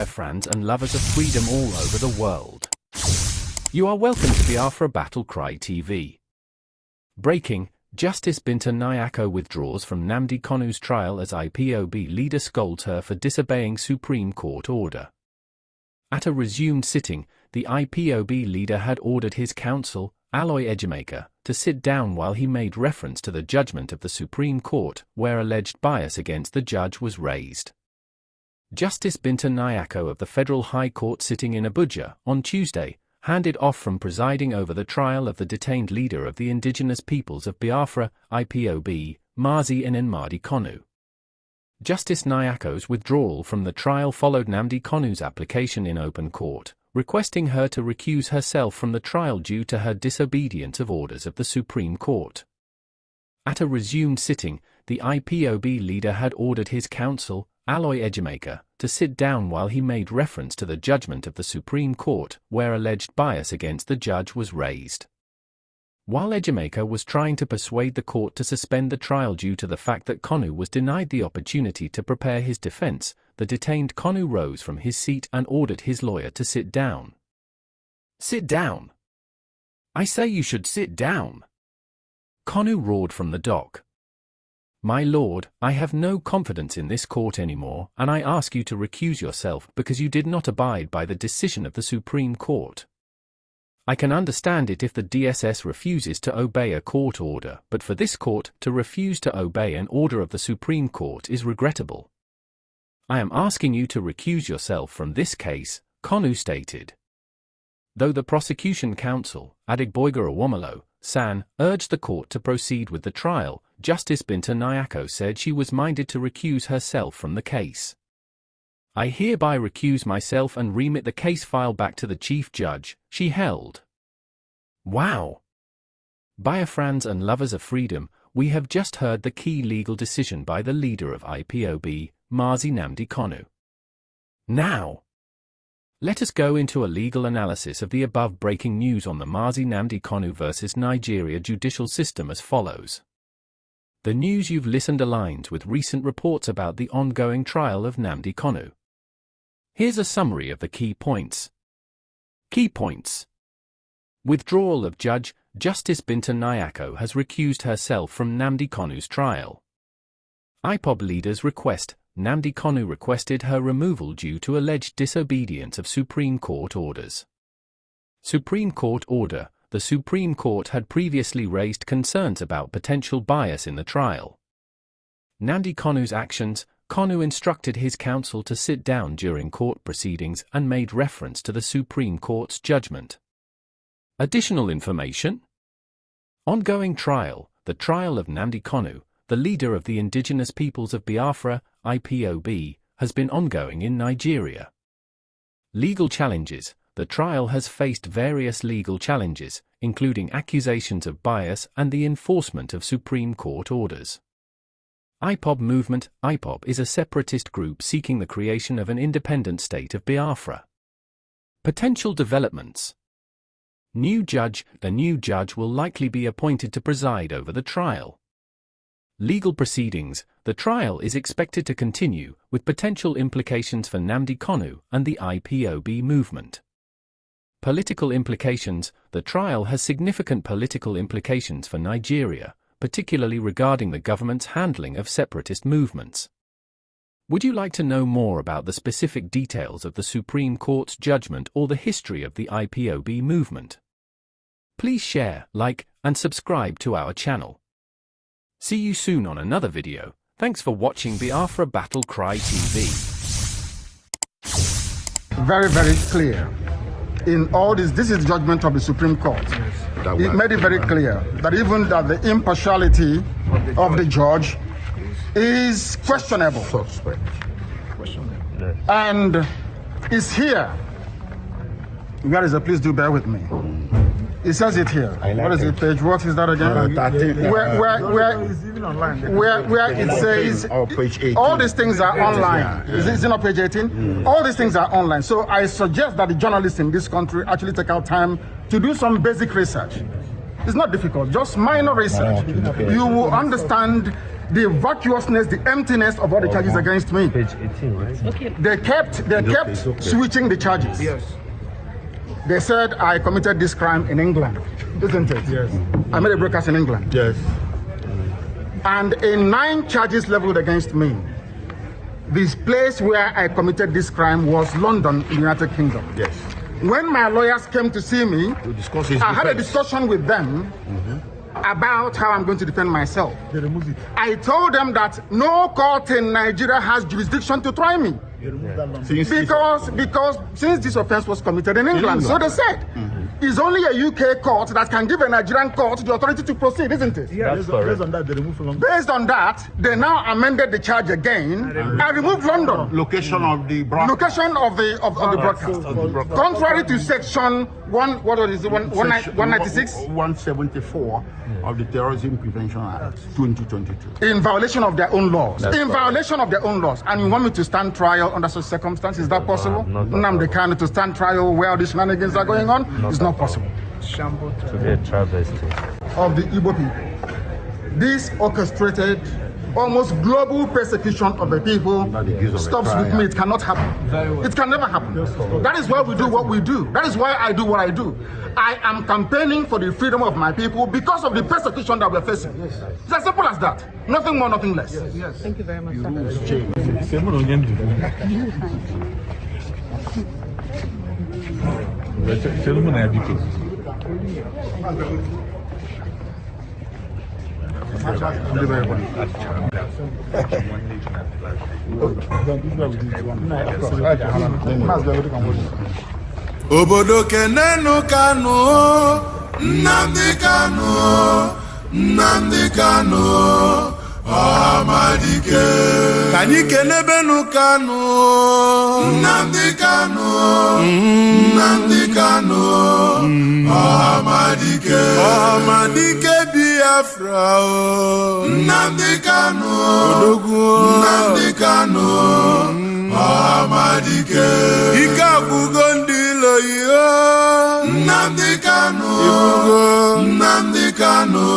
Biafrans and lovers of freedom all over the world. You are welcome to Biafra Battle Cry TV. Breaking, Justice Binta Nyako withdraws from Nnamdi Kanu's trial as IPOB leader scolds her for disobeying Supreme Court order. At a resumed sitting, the IPOB leader had ordered his counsel, Aloy Ejimeka, to sit down while he made reference to the judgment of the Supreme Court, where alleged bias against the judge was raised. Justice Binta Nyako of the Federal High Court sitting in Abuja on Tuesday handed off from presiding over the trial of the detained leader of the Indigenous Peoples of Biafra, IPOB, Mazi Nnamdi Kanu. Justice Nyako's withdrawal from the trial followed Nnamdi Kanu's application in open court, requesting her to recuse herself from the trial due to her disobedience of orders of the Supreme Court. At a resumed sitting, the IPOB leader had ordered his counsel, Aloy Ejimeka, to sit down while he made reference to the judgment of the Supreme Court, where alleged bias against the judge was raised. While Ejimeka was trying to persuade the court to suspend the trial due to the fact that Kanu was denied the opportunity to prepare his defense, the detained Kanu rose from his seat and ordered his lawyer to sit down. "Sit down! I say you should sit down!" Kanu roared from the dock. "My lord, I have no confidence in this court anymore, and I ask you to recuse yourself because you did not abide by the decision of the Supreme Court. I can understand it if the DSS refuses to obey a court order, but for this court to refuse to obey an order of the Supreme Court is regrettable. I am asking you to recuse yourself from this case," Kanu stated. Though the prosecution counsel, Adegboyega Awomolo, San, urged the court to proceed with the trial, Justice Binta Nyako said she was minded to recuse herself from the case. "I hereby recuse myself and remit the case file back to the Chief Judge," she held. Wow! Biafrans and lovers of freedom, we have just heard the key legal decision by the leader of IPOB, Mazi Nnamdi Kanu. Now, let us go into a legal analysis of the above breaking news on the Mazi Nnamdi Kanu versus Nigeria judicial system as follows. The news you've listened aligns with recent reports about the ongoing trial of Nnamdi Kanu. Here's a summary of the key points. Key points. Withdrawal of Judge, Justice Binta Nyako has recused herself from Nnamdi Kanu's trial. IPOB leaders request, Nnamdi Kanu requested her removal due to alleged disobedience of Supreme Court orders. Supreme Court order. The Supreme Court had previously raised concerns about potential bias in the trial. Nnamdi Kanu's actions. Kanu instructed his counsel to sit down during court proceedings and made reference to the Supreme Court's judgment. Additional information? Ongoing trial. The trial of Nnamdi Kanu, the leader of the Indigenous Peoples of Biafra, IPOB, has been ongoing in Nigeria. Legal challenges. The trial has faced various legal challenges, including accusations of bias and the enforcement of Supreme Court orders. IPOB movement. IPOB is a separatist group seeking the creation of an independent state of Biafra. Potential developments. New judge. A new judge will likely be appointed to preside over the trial. Legal proceedings. The trial is expected to continue, with potential implications for Nnamdi Kanu and the IPOB movement. Political implications. The trial has significant political implications for Nigeria, particularly regarding the government's handling of separatist movements. Would you like to know more about the specific details of the Supreme Court's judgment or the history of the IPOB movement? Please share, like, and subscribe to our channel. See you soon on another video. Thanks for watching Biafra Battle Cry TV. Very, very clear. In all this is the judgment of the Supreme Court. It made it very clear that even that the impartiality of the judge is questionable. And is here. Where is it? Please do bear with me. It says it here. What is it, page? What is that again? Where it says page 18. All these things are online. Is it not page 18? All these things are online. So I suggest that the journalists in this country actually take out time to do some basic research. It's not difficult, just minor research. You will understand the vacuousness, the emptiness of all the charges against me. Page 18, right? Okay. They kept switching the charges. Yes. They said I committed this crime in England, isn't it? Yes. I made a broadcast in England. Yes. And in 9 charges leveled against me, this place where I committed this crime was London, in the United Kingdom. Yes. When my lawyers came to see me, I had a defense. discussion with them about how I'm going to defend myself. They removed it. I told them that no court in Nigeria has jurisdiction to try me. Because since this offense was committed in England, so they said, it's only a UK court that can give a Nigerian court the authority to proceed, isn't it? Yeah, based on that, they removed from London. Based on that, they now amended the charge again and removed London. Location of the broadcast. Location of the broadcast. Contrary to section 196. 174 of the Terrorism Prevention Act 2022. In violation of their own laws. Violation of their own laws. And you want me to stand trial under such circumstances? Is that possible? Nnamdi Kanu to stand trial where all these shenanigans are going on? It's not possible. To be a travesty. Of the Igbo people. This orchestrated, almost global persecution of the people stops with me. It cannot happen. It can never happen. That is why we do what we do. That is why I do what I do. I am campaigning for the freedom of my people because of the persecution that we're facing. It's as simple as that. Nothing more, nothing less. Yes. Thank you very much. Obodo kenenu Kanu, Nnamdi Kanu, Nnamdi Kanu, Amadike. Kanyi kenebenu Kanu, Nnamdi Kanu, Nnamdi Kanu, Amadike. Amadike Biafra, Nnamdi Kanu, Nnamdi Kanu, Amadike. Ikabugondi loyo, Nnamdi Kanu, Nnamdi Kanu.